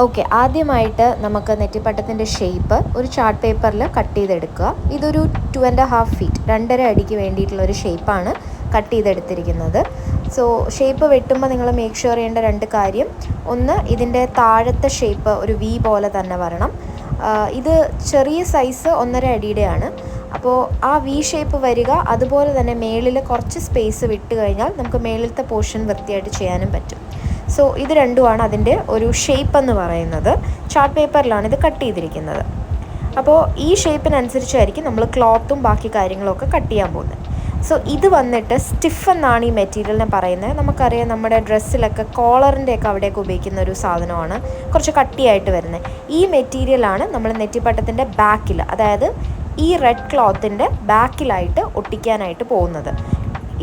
Okay, ആദ്യമായിട്ട് നമുക്ക് നെറ്റിപ്പട്ടത്തിൻ്റെ shape ഒരു ചാർട്ട് പേപ്പറിൽ കട്ട് ചെയ്തെടുക്കുക. ഇതൊരു 2.5 ഫീറ്റ് 2.5 അടിക്ക് വേണ്ടിയിട്ടുള്ളൊരു ഷേപ്പാണ് കട്ട് ചെയ്തെടുത്തിരിക്കുന്നത്. സോ ഷേപ്പ് വെട്ടുമ്പോൾ നിങ്ങൾ മേക്ക് ഷുവർ ചെയ്യേണ്ട 2 കാര്യം: ഒന്ന്, ഇതിൻ്റെ താഴത്തെ ഷേപ്പ് ഒരു വി പോലെ തന്നെ വരണം. ഇത് ചെറിയ സൈസ് 1.5 അടിയുടെയാണ്. അപ്പോൾ ആ വി ഷേപ്പ് വരിക. അതുപോലെ തന്നെ മേളിൽ കുറച്ച് സ്പേസ് വിട്ട് കഴിഞ്ഞാൽ നമുക്ക് മേളിലത്തെ പോർഷൻ വൃത്തിയായിട്ട് ചെയ്യാനും പറ്റും. സോ ഇത് രണ്ടുമാണ് അതിൻ്റെ ഒരു ഷേപ്പ് എന്ന് പറയുന്നത്. ചാർട്ട് പേപ്പറിലാണ് ഇത് കട്ട് ചെയ്തിരിക്കുന്നത്. അപ്പോൾ ഈ ഷേപ്പിനനുസരിച്ചായിരിക്കും നമ്മൾ ക്ലോത്തും ബാക്കി കാര്യങ്ങളൊക്കെ കട്ട് ചെയ്യാൻ പോകുന്നത്. സോ ഇത് വന്നിട്ട് സ്റ്റിഫ് എന്നാണ് ഈ മെറ്റീരിയലിനെ പറയുന്നത്. നമുക്കറിയാം, നമ്മുടെ ഡ്രസ്സിലൊക്കെ കോളറിൻ്റെയൊക്കെ അവിടെയൊക്കെ ഉപയോഗിക്കുന്ന ഒരു സാധനമാണ്, കുറച്ച് കട്ടിയായിട്ട് വരുന്നത്. ഈ മെറ്റീരിയലാണ് നമ്മൾ നെറ്റിപ്പട്ടത്തിൻ്റെ ബാക്കിൽ, അതായത് ഈ റെഡ് ക്ലോത്തിൻ്റെ ബാക്കിലായിട്ട് ഒട്ടിക്കാനായിട്ട് പോകുന്നത്.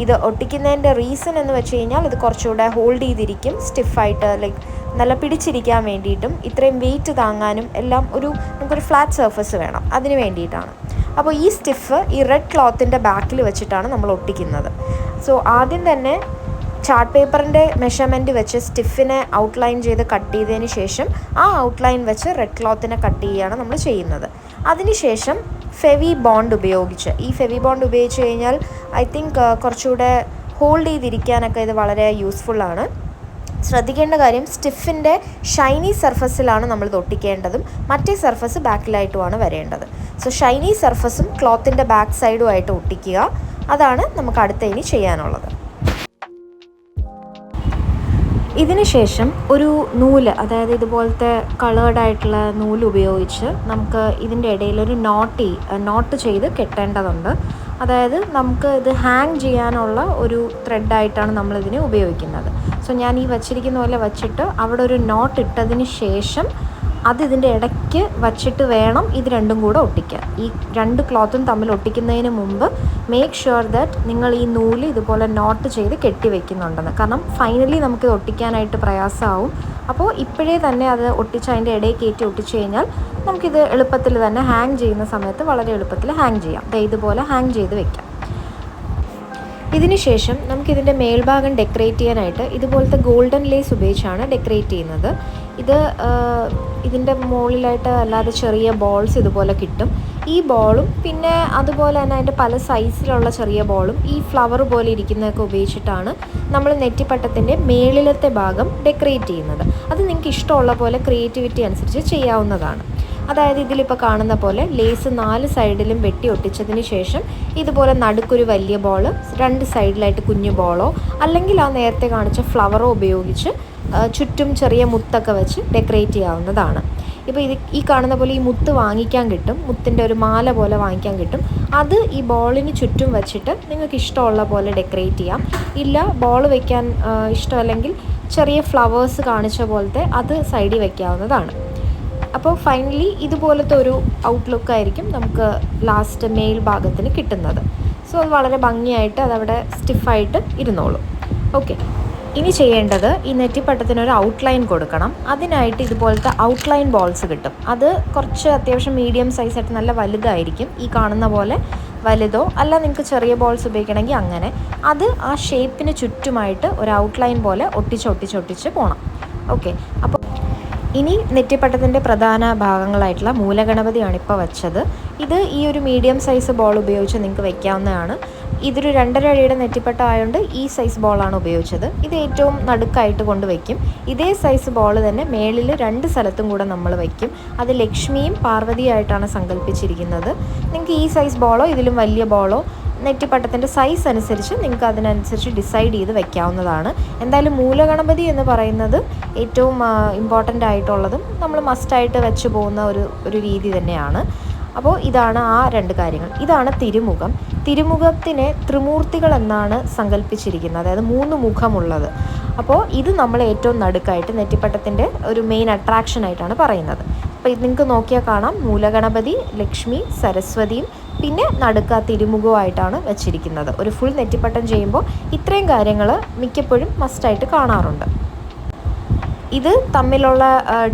ഇത് ഒട്ടിക്കുന്നതിൻ്റെ റീസൺ എന്ന് വെച്ച് കഴിഞ്ഞാൽ ഇത് കുറച്ചുകൂടെ ഹോൾഡ് ചെയ്തിരിക്കും, സ്റ്റിഫായിട്ട്, ലൈക്ക് നല്ല പിടിച്ചിരിക്കാൻ വേണ്ടിയിട്ടും ഇത്രയും വെയിറ്റ് താങ്ങാനും എല്ലാം നമുക്കൊരു ഫ്ലാറ്റ് സർഫസ് വേണം, അതിന് വേണ്ടിയിട്ടാണ്. അപ്പോൾ ഈ സ്റ്റിഫ് ഈ റെഡ് ക്ലോത്തിൻ്റെ ബാക്കിൽ വെച്ചിട്ടാണ് നമ്മൾ ഒട്ടിക്കുന്നത്. സോ ആദ്യം തന്നെ ചാർട്ട് പേപ്പറിൻ്റെ മെഷർമെൻറ്റ് വെച്ച് സ്റ്റിഫിനെ ഔട്ട്ലൈൻ ചെയ്ത് കട്ട് ചെയ്തതിന് ശേഷം ആ ഔട്ട്ലൈൻ വെച്ച് റെഡ് ക്ലോത്തിനെ കട്ട് ചെയ്യുകയാണ് നമ്മൾ ചെയ്യുന്നത്. അതിനുശേഷം ഫെവി ബോണ്ട് ഉപയോഗിച്ച്, ഈ ഫെവി ബോണ്ട് ഉപയോഗിച്ച് കഴിഞ്ഞാൽ ഐ തിങ്ക് കുറച്ചുകൂടെ ഹോൾഡ് ചെയ്തിരിക്കാനൊക്കെ ഇത് വളരെ യൂസ്ഫുള്ളാണ്. ശ്രദ്ധിക്കേണ്ട കാര്യം, സ്റ്റിഫിൻ്റെ ഷൈനി സർഫസിലാണ് നമ്മൾ ഒട്ടിക്കേണ്ടതും മറ്റേ സർഫസ് ബാക്കിലായിട്ടുമാണ് വരേണ്ടത്. സോ ഷൈനി സർഫസും ക്ലോത്തിൻ്റെ ബാക്ക് സൈഡുമായിട്ട് ഒട്ടിക്കുക. അതാണ് നമുക്ക് അടുത്ത ഇനി ചെയ്യാനുള്ളത്. ഇതിന് ശേഷം ഒരു നൂല്, അതായത് ഇതുപോലത്തെ കളേർഡായിട്ടുള്ള നൂല് ഉപയോഗിച്ച് നമുക്ക് ഇതിൻ്റെ ഇടയിലൊരു നോട്ട് ചെയ്ത് കെട്ടേണ്ടതുണ്ട്. അതായത് നമുക്ക് ഇത് ഹാങ് ചെയ്യാനുള്ള ഒരു ത്രെഡായിട്ടാണ് നമ്മളിതിനെ ഉപയോഗിക്കുന്നത്. സോ ഞാൻ ഈ വച്ചിരിക്കുന്ന പോലെ വച്ചിട്ട് അവിടെ ഒരു നോട്ട് ഇട്ടതിന് ശേഷം ഇതിൻ്റെ ഇടയ്ക്ക് വച്ചിട്ട് വേണം ഇത് രണ്ടും കൂടെ ഒട്ടിക്കാൻ. ഈ 2 ക്ലോത്തും തമ്മിൽ ഒട്ടിക്കുന്നതിന് മുമ്പ് മേക്ക് ഷുവർ ദാറ്റ് നിങ്ങൾ ഈ നൂല് ഇതുപോലെ നോട്ട് ചെയ്ത് കെട്ടി വെക്കുന്നുണ്ടെന്ന്. കാരണം ഫൈനലി നമുക്കിത് ഒട്ടിക്കാനായിട്ട് പ്രയാസമാവും. അപ്പോൾ ഇപ്പോഴേ തന്നെ അത് ഒട്ടിച്ച് അതിൻ്റെ ഇടയിൽ കയറ്റി ഒട്ടിച്ച് കഴിഞ്ഞാൽ നമുക്കിത് എളുപ്പത്തിൽ തന്നെ ഹാങ് ചെയ്യുന്ന സമയത്ത് വളരെ എളുപ്പത്തിൽ ഹാങ് ചെയ്യാം. ഇതുപോലെ ഹാങ് ചെയ്ത് വെക്കാം. ഇതിന് ശേഷം നമുക്കിതിൻ്റെ മേൽഭാഗം ഡെക്കറേറ്റ് ചെയ്യാനായിട്ട് ഇതുപോലത്തെ ഗോൾഡൻ ലേസ് ഉപയോഗിച്ചാണ് ഡെക്കറേറ്റ് ചെയ്യുന്നത്. ഇതിൻ്റെ മുകളിലായിട്ട് അല്ലാതെ ചെറിയ ബോൾസ് ഇതുപോലെ കിട്ടും. ഈ ബോളും പിന്നെ അതുപോലെ തന്നെ അതിൻ്റെ പല സൈസിലുള്ള ചെറിയ ബോളും ഈ ഫ്ലവർ പോലെ ഇരിക്കുന്നതൊക്കെ ഉപയോഗിച്ചിട്ടാണ് നമ്മൾ നെറ്റിപ്പട്ടത്തിൻ്റെ മേളിലത്തെ ഭാഗം ഡെക്കറേറ്റ് ചെയ്യുന്നത്. അത് നിങ്ങൾക്ക് ഇഷ്ടമുള്ള പോലെ ക്രിയേറ്റിവിറ്റി അനുസരിച്ച് ചെയ്യാവുന്നതാണ്. അതായത് ഇതിലിപ്പോൾ കാണുന്ന പോലെ ലേസ് 4 സൈഡിലും വെട്ടി ഒട്ടിച്ചതിന് ശേഷം ഇതുപോലെ നടുക്കൊരു വലിയ ബോള്, 2 സൈഡിലായിട്ട് കുഞ്ഞു ബോളോ അല്ലെങ്കിൽ ആ നേരത്തെ കാണിച്ച ഫ്ലവറോ ഉപയോഗിച്ച് ചുറ്റും ചെറിയ മുത്തൊക്കെ വെച്ച് ഡെക്കറേറ്റ് ചെയ്യാവുന്നതാണ്. ഇപ്പോൾ ഈ കാണുന്ന പോലെ ഈ മുത്ത് വാങ്ങിക്കാൻ കിട്ടും, മുത്തിൻ്റെ ഒരു മാല പോലെ വാങ്ങിക്കാൻ കിട്ടും. അത് ഈ ബോളിന് ചുറ്റും വെച്ചിട്ട് നിങ്ങൾക്ക് ഇഷ്ടമുള്ള പോലെ ഡെക്കറേറ്റ് ചെയ്യാം. ഇല്ല, ബോൾ വയ്ക്കാൻ ഇഷ്ടമല്ലെങ്കിൽ ചെറിയ ഫ്ലവേഴ്സ് കാണിച്ച പോലത്തെ അത് സൈഡിൽ വയ്ക്കാവുന്നതാണ്. അപ്പോൾ ഫൈനലി ഇതുപോലത്തെ ഒരു ഔട്ട്ലുക്കായിരിക്കും നമുക്ക് ലാസ്റ്റ് മെയിൽ ഭാഗത്തിന് കിട്ടുന്നത്. സോ അത് വളരെ ഭംഗിയായിട്ട് അതവിടെ സ്റ്റിഫായിട്ട് ഇരുന്നോളും. ഓക്കെ, ഇനി ചെയ്യേണ്ടത് ഈ നെറ്റിപ്പട്ടത്തിനൊരു ഔട്ട്ലൈൻ കൊടുക്കണം. അതിനായിട്ട് ഇതുപോലത്തെ ഔട്ട്ലൈൻ ബോൾസ് കിട്ടും. അത് കുറച്ച് അത്യാവശ്യം മീഡിയം സൈസായിട്ട് നല്ല വലുതായിരിക്കും. ഈ കാണുന്ന പോലെ വലുതോ അല്ല നിങ്ങൾക്ക് ചെറിയ ബോൾസ് ഉപയോഗിക്കണമെങ്കിൽ അങ്ങനെ. അത് ആ ഷേപ്പിന് ചുറ്റുമായിട്ട് ഒരു ഔട്ട്ലൈൻ പോലെ ഒട്ടിച്ച് പോകണം. ഓക്കെ, അപ്പോൾ ഇനി നെറ്റിപ്പട്ടത്തിൻ്റെ പ്രധാന ഭാഗങ്ങളായിട്ടുള്ള മൂലഗണപതിയാണ് ഇപ്പോൾ വെച്ചത്. ഇത് ഈ ഒരു മീഡിയം സൈസ് ബോൾ ഉപയോഗിച്ച് നിങ്ങൾക്ക് വെക്കാവുന്നതാണ്. ഇതൊരു 2.5 അടിയുടെ നെറ്റിപ്പട്ടം ആയതുകൊണ്ട് ഈ സൈസ് ബോളാണ് ഉപയോഗിച്ചത്. ഇത് ഏറ്റവും നടുക്കായിട്ട് കൊണ്ടുവയ്ക്കും. ഇതേ സൈസ് ബോൾ തന്നെ മേളിൽ 2 സ്ഥലത്തും കൂടെ നമ്മൾ വയ്ക്കും. അത് ലക്ഷ്മിയും പാർവതിയായിട്ടാണ് സങ്കല്പിച്ചിരിക്കുന്നത്. നിങ്ങൾക്ക് ഈ സൈസ് ബോളോ ഇതിലും വലിയ ബോളോ നെറ്റിപ്പട്ടത്തിൻ്റെ സൈസ് അനുസരിച്ച് നിങ്ങൾക്ക് അതിനനുസരിച്ച് ഡിസൈഡ് ചെയ്ത് വെക്കാവുന്നതാണ്. എന്തായാലും മൂലഗണപതി എന്ന് പറയുന്നത് ഏറ്റവും ഇമ്പോർട്ടൻ്റ് ആയിട്ടുള്ളതും നമ്മൾ മസ്റ്റായിട്ട് വെച്ച് പോകുന്ന ഒരു രീതി തന്നെയാണ്. അപ്പോൾ ഇതാണ് ആ 2 കാര്യങ്ങൾ. ഇതാണ് തിരുമുഖം. തിരുമുഖത്തിനെ ത്രിമൂർത്തികൾ എന്നാണ് സങ്കല്പിച്ചിരിക്കുന്നത്, അതായത് 3 മുഖമുള്ളത്. അപ്പോൾ ഇത് നമ്മൾ ഏറ്റവും നടുക്കായിട്ട് നെറ്റിപ്പട്ടത്തിൻ്റെ ഒരു മെയിൻ അട്രാക്ഷനായിട്ടാണ് പറയുന്നത്. അപ്പോൾ ഇത് നിങ്ങൾക്ക് നോക്കിയാൽ കാണാം, മൂലഗണപതി, ലക്ഷ്മി, സരസ്വതിയും പിന്നെ നടുക്ക തിരുമുഖമായിട്ടാണ് വെച്ചിരിക്കുന്നത്. ഒരു ഫുൾ നെറ്റിപ്പട്ടം ചെയ്യുമ്പോൾ ഇത്രയും കാര്യങ്ങൾ മിക്കപ്പോഴും മസ്റ്റായിട്ട് കാണാറുണ്ട്. ഇത് തമ്മിലുള്ള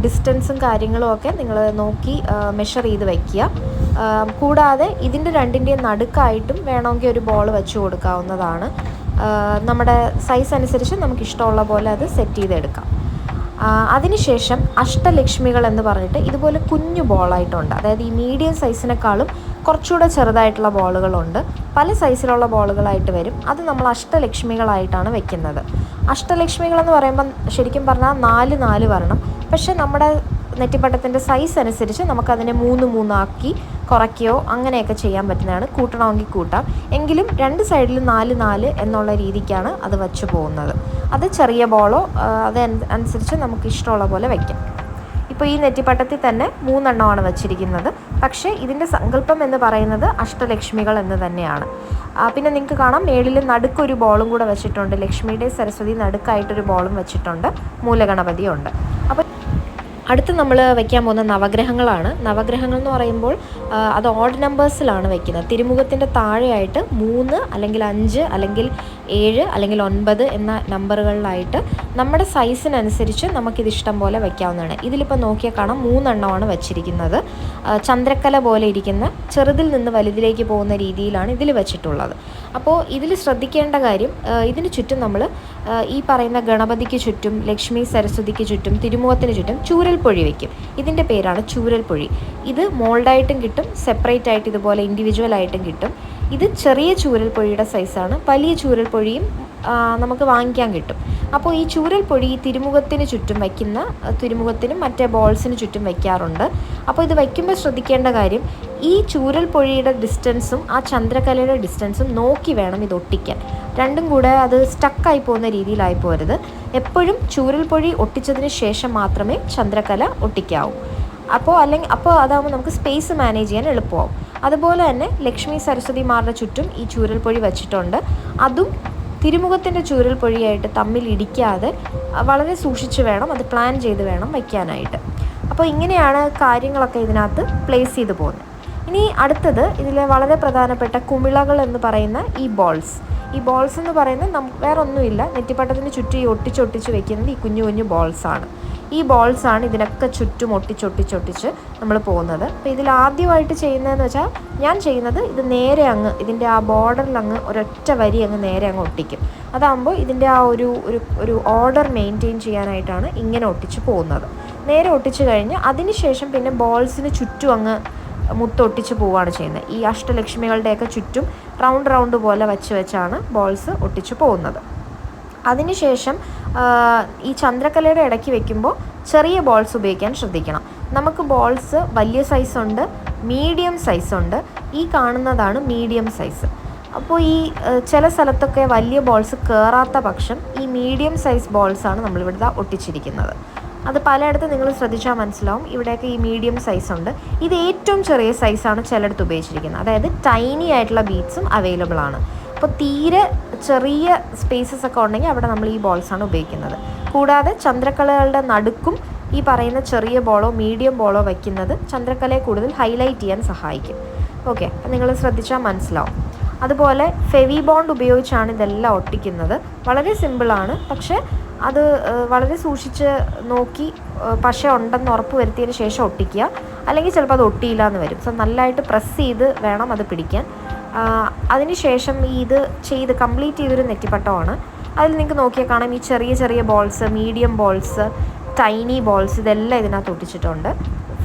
ഡിസ്റ്റൻസും കാര്യങ്ങളും ഒക്കെ നിങ്ങൾ നോക്കി മെഷർ ചെയ്ത് വയ്ക്കുക. കൂടാതെ ഇതിൻ്റെ 2ൻ്റെയും നടുക്കായിട്ടും വേണമെങ്കിൽ ഒരു ബോൾ വെച്ച് കൊടുക്കാവുന്നതാണ്. നമ്മുടെ സൈസ് അനുസരിച്ച് നമുക്ക് ഇഷ്ടമുള്ള പോലെ അത് സെറ്റ് ചെയ്തെടുക്കാം. അതിനുശേഷം അഷ്ടലക്ഷ്മികൾ എന്ന് പറഞ്ഞിട്ട് ഇതുപോലെ കുഞ്ഞു ബോളായിട്ടുണ്ട്. അതായത് ഈ മീഡിയം സൈസിനേക്കാളും കുറച്ചുകൂടെ ചെറുതായിട്ടുള്ള ബോളുകളുണ്ട്. പല സൈസിലുള്ള ബോളുകളായിട്ട് വരും. അത് നമ്മൾ അഷ്ടലക്ഷ്മികളായിട്ടാണ് വെക്കുന്നത്. അഷ്ടലക്ഷ്മികളെന്ന് പറയുമ്പം ശരിക്കും പറഞ്ഞാൽ 4 വരണം. പക്ഷേ നമ്മുടെ നെറ്റിപ്പട്ടത്തിൻ്റെ സൈസ് അനുസരിച്ച് നമുക്കതിനെ 3 ആക്കി കുറയ്ക്കുകയോ അങ്ങനെയൊക്കെ ചെയ്യാൻ പറ്റുന്നതാണ്. കൂട്ടണമെങ്കിൽ കൂട്ടാം. എങ്കിലും 2 സൈഡിലും 4 എന്നുള്ള രീതിക്കാണ് അത് വച്ചു പോകുന്നത്. അത് ചെറിയ ബോളോ അത് അനുസരിച്ച് നമുക്ക് ഇഷ്ടമുള്ള പോലെ വയ്ക്കാം. ഇപ്പോൾ ഈ നെറ്റിപ്പട്ടത്തിൽ തന്നെ 3 എണ്ണമാണ് വച്ചിരിക്കുന്നത്. പക്ഷേ ഇതിൻ്റെ സങ്കല്പം എന്ന് പറയുന്നത് അഷ്ടലക്ഷ്മികൾ എന്ന് തന്നെയാണ്. പിന്നെ നിങ്ങൾക്ക് കാണാം മേളിൽ നടുക്കൊരു ബോളും കൂടെ വെച്ചിട്ടുണ്ട്. ലക്ഷ്മിയുടെ സരസ്വതി നടുക്കായിട്ടൊരു ബോളും വെച്ചിട്ടുണ്ട്. മൂലഗണപതിയുണ്ട്. അപ്പോൾ അടുത്ത് നമ്മൾ വയ്ക്കാൻ പോകുന്ന നവഗ്രഹങ്ങളാണ്. നവഗ്രഹങ്ങൾ എന്ന് പറയുമ്പോൾ അത് ഓഡ് നമ്പേഴ്സിലാണ് വയ്ക്കുന്നത്. തിരുമുഖത്തിൻ്റെ താഴെയായിട്ട് 3 അല്ലെങ്കിൽ 5 അല്ലെങ്കിൽ 7 അല്ലെങ്കിൽ 9 എന്ന നമ്പറുകളിലായിട്ട് നമ്മുടെ സൈസിനനുസരിച്ച് നമുക്കിത് ഇഷ്ടം പോലെ വയ്ക്കാവുന്നതാണ്. ഇതിലിപ്പോൾ നോക്കിയാൽ കാണാം 3 എണ്ണമാണ് വച്ചിരിക്കുന്നത്. ചന്ദ്രക്കല പോലെ ഇരിക്കുന്ന ചെറുതിൽ നിന്ന് വലുതിലേക്ക് പോകുന്ന രീതിയിലാണ് ഇതിൽ വെച്ചിട്ടുള്ളത്. അപ്പോൾ ഇതിൽ ശ്രദ്ധിക്കേണ്ട കാര്യം, ഇതിന് ചുറ്റും നമ്മൾ ഈ പറയുന്ന ഗണപതിക്ക് ചുറ്റും, ലക്ഷ്മി സരസ്വതിക്ക് ചുറ്റും, തിരുമുഖത്തിന് ചുറ്റും ചൂരൽപ്പൊഴി വയ്ക്കും. ഇതിൻ്റെ പേരാണ് ചൂരൽപ്പൊഴി. ഇത് മോൾഡായിട്ടും കിട്ടും, സെപ്പറേറ്റ് ആയിട്ട് ഇതുപോലെ ഇൻഡിവിജ്വൽ ആയിട്ടും കിട്ടും. ഇത് ചെറിയ ചൂരൽപ്പൊഴിയുടെ സൈസാണ്. വലിയ ചൂരൽപ്പൊഴിയും നമുക്ക് വാങ്ങിക്കാൻ കിട്ടും. അപ്പോൾ ഈ ചൂരൽപ്പൊഴി തിരുമുഖത്തിന് ചുറ്റും വയ്ക്കുന്ന, തിരുമുഖത്തിനും മറ്റേ ബോൾസിന് ചുറ്റും വയ്ക്കാറുണ്ട്. അപ്പോൾ ഇത് വയ്ക്കുമ്പോൾ ശ്രദ്ധിക്കേണ്ട കാര്യം, ഈ ചൂരൽപ്പൊഴിയുടെ ഡിസ്റ്റൻസും ആ ചന്ദ്രക്കലയുടെ ഡിസ്റ്റൻസും നോക്കി വേണം ഇത് ഒട്ടിക്കാൻ. രണ്ടും കൂടെ അത് സ്റ്റക്കായി പോകുന്ന രീതിയിലായി പോരുത്. എപ്പോഴും ചൂരൽപ്പൊഴി ഒട്ടിച്ചതിന് ശേഷം മാത്രമേ ചന്ദ്രക്കല ഒട്ടിക്കാവൂ. അപ്പോൾ അതാകുമ്പോൾ നമുക്ക് സ്പേസ് മാനേജ് ചെയ്യാൻ എളുപ്പമാവും. അതുപോലെ തന്നെ ലക്ഷ്മി സരസ്വതിമാരുടെ ചുറ്റും ഈ ചൂരൽപ്പൊഴി വച്ചിട്ടുണ്ട്. അതും തിരുമുഖത്തിൻ്റെ ചൂരൽപ്പൊഴിയായിട്ട് തമ്മിൽ ഇടിക്കാതെ വളരെ സൂക്ഷിച്ച് വേണം, അത് പ്ലാൻ ചെയ്ത് വേണം വയ്ക്കാനായിട്ട്. അപ്പോൾ ഇങ്ങനെയാണ് കാര്യങ്ങളൊക്കെ ഇതിനകത്ത് പ്ലേസ് ചെയ്ത് പോകുന്നത്. ഇനി അടുത്തത് ഇതിലെ വളരെ പ്രധാനപ്പെട്ട കുമിളകൾ എന്ന് പറയുന്ന ഈ ബോൾസ് എന്ന് പറയുന്നത് വേറെ ഒന്നുമില്ല, നെറ്റിപ്പട്ടത്തിന് ചുറ്റും ഈ ഒട്ടിച്ചൊട്ടിച്ച് വെക്കുന്നത് ഈ കുഞ്ഞു കുഞ്ഞു ബോൾസാണ്. ഈ ബോൾസാണ് ഇതിനൊക്കെ ചുറ്റും ഒട്ടിച്ചൊട്ടിച്ച് നമ്മൾ പോകുന്നത്. അപ്പോൾ ഇതിൽ ആദ്യമായിട്ട് ചെയ്യുന്നതെന്ന് വെച്ചാൽ, ഞാൻ ചെയ്യുന്നത് ഇത് നേരെ അങ്ങ് ഇതിൻ്റെ ആ ബോർഡറിൽ അങ്ങ് ഒരൊറ്റ വരി അങ്ങ് നേരെ അങ്ങ് ഒട്ടിക്കും. അതാകുമ്പോൾ ഇതിൻ്റെ ആ ഒരു ഓർഡർ മെയിൻറ്റെയിൻ ചെയ്യാനായിട്ടാണ് ഇങ്ങനെ ഒട്ടിച്ച് പോകുന്നത്. നേരെ ഒട്ടിച്ച് കഴിഞ്ഞ് അതിന് ശേഷം പിന്നെ ബോൾസിന് ചുറ്റും അങ്ങ് മുത്തൊട്ടിച്ച് പോവുകയാണ് ചെയ്യുന്നത്. ഈ അഷ്ടലക്ഷ്മികളുടെയൊക്കെ ചുറ്റും റൗണ്ട് പോലെ വെച്ചാണ് ബോൾസ് ഒട്ടിച്ച് പോകുന്നത്. അതിനുശേഷം ഈ ചന്ദ്രക്കലയുടെ ഇടയ്ക്ക് വെക്കുമ്പോൾ ചെറിയ ബോൾസ് ഉപയോഗിക്കാൻ ശ്രദ്ധിക്കണം. നമുക്ക് ബോൾസ് വലിയ സൈസുണ്ട്, മീഡിയം സൈസുണ്ട്. ഈ കാണുന്നതാണ് മീഡിയം സൈസ്. അപ്പോൾ ഈ ചില സ്ഥലത്തൊക്കെ വലിയ ബോൾസ് കയറാത്ത പക്ഷം ഈ മീഡിയം സൈസ് ബോൾസാണ് നമ്മളിവിടെ ഒട്ടിച്ചിരിക്കുന്നത്. അത് പലയിടത്തും നിങ്ങൾ ശ്രദ്ധിച്ചാൽ മനസ്സിലാവും. ഇവിടെയൊക്കെ ഈ മീഡിയം സൈസ് ഉണ്ട്. ഇത് ഏറ്റവും ചെറിയ സൈസാണ് ചിലയിടത്ത് ഉപയോഗിച്ചിരിക്കുന്നത്. അതായത് ടൈനി ആയിട്ടുള്ള ബീഡ്സും അവൈലബിൾ ആണ്. അപ്പോൾ തീരെ ചെറിയ സ്പേസസ് ഒക്കെ ഉണ്ടെങ്കിൽ അവിടെ നമ്മൾ ഈ ബോൾസാണ് ഉപയോഗിക്കുന്നത്. കൂടാതെ ചന്ദ്രക്കലകളുടെ നടുക്കും ഈ പറയുന്ന ചെറിയ ബോളോ മീഡിയം ബോളോ വയ്ക്കുന്നത് ചന്ദ്രക്കലയെ കൂടുതൽ ഹൈലൈറ്റ് ചെയ്യാൻ സഹായിക്കും. ഓക്കെ, അപ്പം നിങ്ങൾ ശ്രദ്ധിച്ചാൽ മനസ്സിലാവും. അതുപോലെ ഫെവി ബോണ്ട് ഉപയോഗിച്ചാണ് ഇതെല്ലാം ഒട്ടിക്കുന്നത്. വളരെ സിമ്പിളാണ്, പക്ഷേ അത് വളരെ സൂക്ഷിച്ച് നോക്കി പശ ഉണ്ടെന്ന് ഉറപ്പ് വരുത്തിയതിന് ശേഷം ഒട്ടിക്കുക. അല്ലെങ്കിൽ ചിലപ്പോൾ അത് ഒട്ടിയില്ല എന്ന് വരും. സോ നല്ലതായിട്ട് പ്രസ് ചെയ്ത് വേണം അത് പിടിക്കാൻ. അതിനുശേഷം ഇത് ചെയ്ത് കംപ്ലീറ്റ് ചെയ്തൊരു നെറ്റിപ്പട്ടമാണ്. അതിൽ നിങ്ങൾക്ക് നോക്കിയാൽ കാണാം ഈ ചെറിയ balls, medium balls, tiny balls, ഇതെല്ലാം ഇതിനകത്ത് ഒട്ടിച്ചിട്ടുണ്ട്.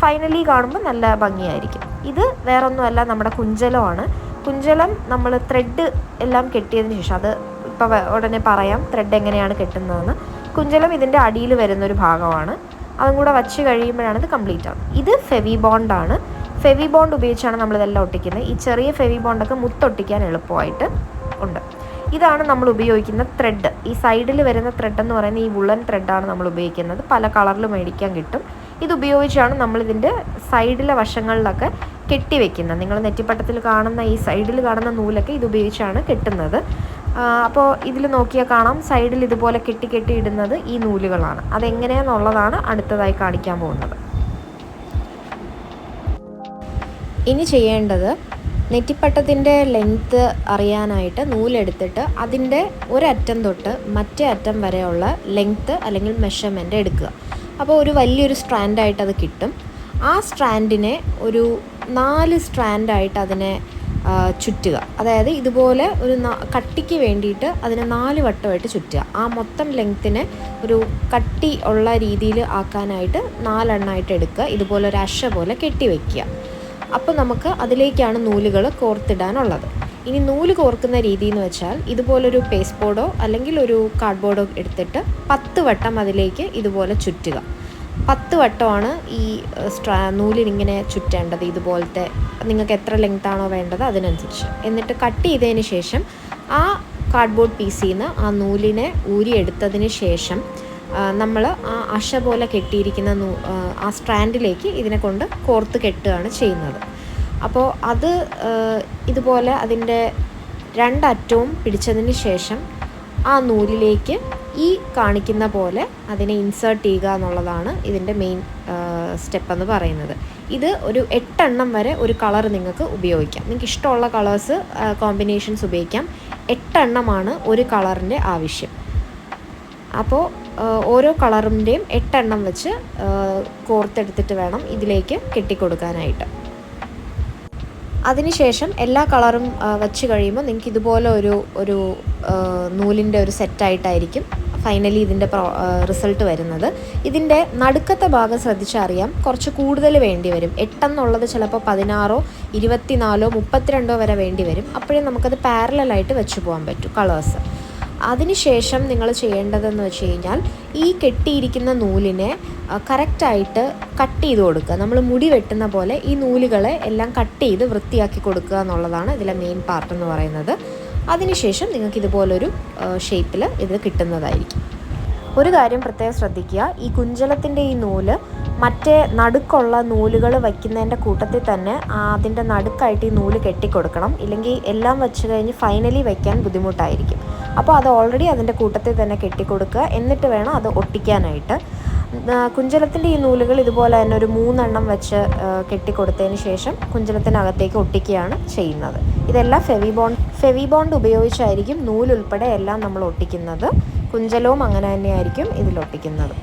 ഫൈനലി കാണുമ്പോൾ നല്ല ഭംഗിയായിരിക്കും. ഇത് വേറൊന്നുമല്ല, നമ്മുടെ കുഞ്ചലമാണ്. കുഞ്ചലം നമ്മൾ ത്രെഡ് എല്ലാം കെട്ടിയതിന് ശേഷം, അത് ഇപ്പോൾ ഉടനെ പറയാം ത്രെഡ് എങ്ങനെയാണ് കെട്ടുന്നതെന്ന്. കുഞ്ചലം ഇതിൻ്റെ അടിയിൽ വരുന്നൊരു ഭാഗമാണ്. അതും കൂടെ വച്ച് കഴിയുമ്പോഴാണ് ഇത് കംപ്ലീറ്റ് ആവുന്നത്. ഇത് ഫെവി ബോണ്ടാണ്. ഫെവി ബോണ്ട് ഉപയോഗിച്ചാണ് നമ്മളിതെല്ലാം ഒട്ടിക്കുന്നത്. ഈ ചെറിയ ഫെവി ബോണ്ടൊക്കെ മുത്തൊട്ടിക്കാൻ എളുപ്പമായിട്ട് ഉണ്ട്. ഇതാണ് നമ്മൾ ഉപയോഗിക്കുന്ന ത്രെഡ്. ഈ സൈഡിൽ വരുന്ന ത്രെഡ് എന്ന് പറയുന്നത് ഈ വുളൻ ത്രെഡാണ് നമ്മൾ ഉപയോഗിക്കുന്നത്. പല കളറിൽ മേടിക്കാൻ കിട്ടും. ഇതുപയോഗിച്ചാണ് നമ്മളിതിൻ്റെ സൈഡിലെ വശങ്ങളിലൊക്കെ കെട്ടിവെക്കുന്നത്. നിങ്ങൾ നെറ്റിപ്പട്ടത്തിൽ കാണുന്ന ഈ സൈഡിൽ കാണുന്ന നൂലൊക്കെ ഇതുപയോഗിച്ചാണ് കെട്ടുന്നത്. അപ്പോൾ ഇതിൽ നോക്കിയാൽ കാണാം സൈഡിൽ ഇതുപോലെ കെട്ടി ഇടുന്നത് ഈ നൂലുകളാണ്. അതെങ്ങനെയാണെന്നുള്ളതാണ് അടുത്തതായി കാണിക്കാൻ പോകുന്നത്. ഇനി ചെയ്യേണ്ടത്, നെറ്റിപ്പട്ടത്തിൻ്റെ ലെങ്ത്ത് അറിയാനായിട്ട് നൂലെടുത്തിട്ട് അതിൻ്റെ ഒരറ്റം തൊട്ട് മറ്റേ അറ്റം വരെയുള്ള ലെങ്ത്ത് അല്ലെങ്കിൽ മെഷർമെൻ്റ് എടുക്കുക. അപ്പോൾ ഒരു വലിയൊരു സ്ട്രാൻഡായിട്ട് അത് കിട്ടും. ആ സ്ട്രാൻഡിനെ ഒരു 4 സ്ട്രാൻഡായിട്ട് അതിനെ ചുറ്റുക. അതായത് ഇതുപോലെ ഒരു കട്ടിക്ക് വേണ്ടിയിട്ട് അതിനെ 4 വട്ടമായിട്ട് ചുറ്റുക. ആ മൊത്തം ലെങ്ത്തിനെ ഒരു കട്ടി ഉള്ള രീതിയിൽ ആക്കാനായിട്ട് 4 എണ്ണമായിട്ട് എടുക്കുക. ഇതുപോലെ ഒരു അശ പോലെ കെട്ടി വയ്ക്കുക. അപ്പോൾ നമുക്ക് അതിലേക്കാണ് നൂലുകൾ കോർത്തിടാനുള്ളത്. ഇനി നൂല് കോർക്കുന്ന രീതി എന്ന് വെച്ചാൽ ഇതുപോലൊരു പേസ്റ്റ് ബോർഡോ അല്ലെങ്കിൽ ഒരു കാർഡ്ബോർഡോ എടുത്തിട്ട് 10 വട്ടം അതിലേക്ക് ഇതുപോലെ ചുറ്റുക. 10 വട്ടമാണ് ഈ നൂലിനിങ്ങനെ ചുറ്റേണ്ടത്. ഇതുപോലത്തെ നിങ്ങൾക്ക് എത്ര ലെങ്ത്താണോ വേണ്ടത് അതിനനുസരിച്ച്. എന്നിട്ട് കട്ട് ചെയ്തതിന് ശേഷം ആ കാർഡ്ബോർഡ് പീസിൽ നിന്ന് ആ നൂലിനെ ഊരിയെടുത്തതിന് ശേഷം നമ്മൾ ആ അശ പോലെ കെട്ടിയിരിക്കുന്ന ആ സ്ട്രാൻഡിലേക്ക് ഇതിനെ കൊണ്ട് കോർത്ത് കെട്ടുകയാണ് ചെയ്യുന്നത്. അപ്പോൾ അത് ഇതുപോലെ അതിൻ്റെ 2 അറ്റവും പിടിച്ചതിന് ശേഷം ആ നൂലിലേക്ക് ഈ കാണിക്കുന്ന പോലെ അതിനെ ഇൻസേർട്ട് ചെയ്യുക എന്നുള്ളതാണ് ഇതിൻ്റെ മെയിൻ സ്റ്റെപ്പ് എന്ന് പറയുന്നത്. ഇത് ഒരു 8 എണ്ണം വരെ ഒരു കളർ നിങ്ങൾക്ക് ഉപയോഗിക്കാം. നിങ്ങൾക്ക് ഇഷ്ടമുള്ള കളേഴ്സ് കോമ്പിനേഷൻസ് ഉപയോഗിക്കാം. 8 എണ്ണമാണ് ഒരു കളറിൻ്റെ ആവശ്യം. അപ്പോൾ ഓരോ കളറിൻ്റെയും 8 എണ്ണം വെച്ച് കോർത്തെടുത്തിട്ട് വേണം ഇതിലേക്ക് കെട്ടിക്കൊടുക്കാനായിട്ട്. അതിനുശേഷം എല്ലാ കളറും വെച്ച് കഴിയുമ്പോൾ നിങ്ങൾക്ക് ഇതുപോലെ ഒരു നൂലിൻ്റെ ഒരു സെറ്റായിട്ടായിരിക്കും ഫൈനലി ഇതിൻ്റെ റിസൾട്ട് വരുന്നത്. ഇതിൻ്റെ നടുക്കത്തെ ഭാഗം ശ്രദ്ധിച്ചറിയാം, കുറച്ച് കൂടുതൽ വേണ്ടി വരും. 8 എന്നുള്ളത് ചിലപ്പോൾ 16, 24, 32 വരെ വേണ്ടി വരും. അപ്പോഴേ നമുക്കത് പാരലായിട്ട് വെച്ച് പോകാൻ പറ്റും കളേഴ്സ്. അതിനുശേഷം നിങ്ങൾ ചെയ്യേണ്ടതെന്ന് വെച്ച് കഴിഞ്ഞാൽ ഈ കെട്ടിയിരിക്കുന്ന നൂലിനെ കറക്റ്റായിട്ട് കട്ട് ചെയ്ത് കൊടുക്കുക. നമ്മൾ മുടി വെട്ടുന്ന പോലെ ഈ നൂലുകളെ എല്ലാം കട്ട് ചെയ്ത് വൃത്തിയാക്കി കൊടുക്കുക എന്നുള്ളതാണ് ഇതിലെ മെയിൻ പാർട്ട് എന്ന് പറയുന്നത്. അതിനുശേഷം നിങ്ങൾക്ക് ഇതുപോലൊരു ഷേപ്പിൽ ഇത് കിട്ടുന്നതായിരിക്കും. ഒരു കാര്യം പ്രത്യേകം ശ്രദ്ധിക്കുക, ഈ കുഞ്ചലത്തിൻ്റെ ഈ നൂല് മറ്റേ നടുക്കുള്ള നൂലുകൾ വയ്ക്കുന്നതിൻ്റെ കൂട്ടത്തിൽ തന്നെ അതിൻ്റെ നടുക്കായിട്ട് ഈ നൂല് കെട്ടിക്കൊടുക്കണം. ഇല്ലെങ്കിൽ എല്ലാം വെച്ച് കഴിഞ്ഞ് ഫൈനലി വയ്ക്കാൻ ബുദ്ധിമുട്ടായിരിക്കും. അപ്പോൾ അത് ഓൾറെഡി അതിൻ്റെ കൂട്ടത്തിൽ തന്നെ കെട്ടിക്കൊടുക്കുക. എന്നിട്ട് വേണം അത് ഒട്ടിക്കാനായിട്ട്. കുഞ്ചലത്തിൻ്റെ ഈ നൂലുകൾ ഇതുപോലെ തന്നെ ഒരു 3 എണ്ണം വെച്ച് കെട്ടിക്കൊടുത്തതിന് ശേഷം കുഞ്ചലത്തിനകത്തേക്ക് ഒട്ടിക്കുകയാണ് ചെയ്യുന്നത്. ഇതെല്ലാം ഫെവിബോണ്ട് ഉപയോഗിച്ചായിരിക്കും നൂലുൾപ്പെടെ എല്ലാം നമ്മൾ ഒട്ടിക്കുന്നത്. കുഞ്ചലവും അങ്ങനെ തന്നെയായിരിക്കും ഇതിലൊട്ടിക്കുന്നത്.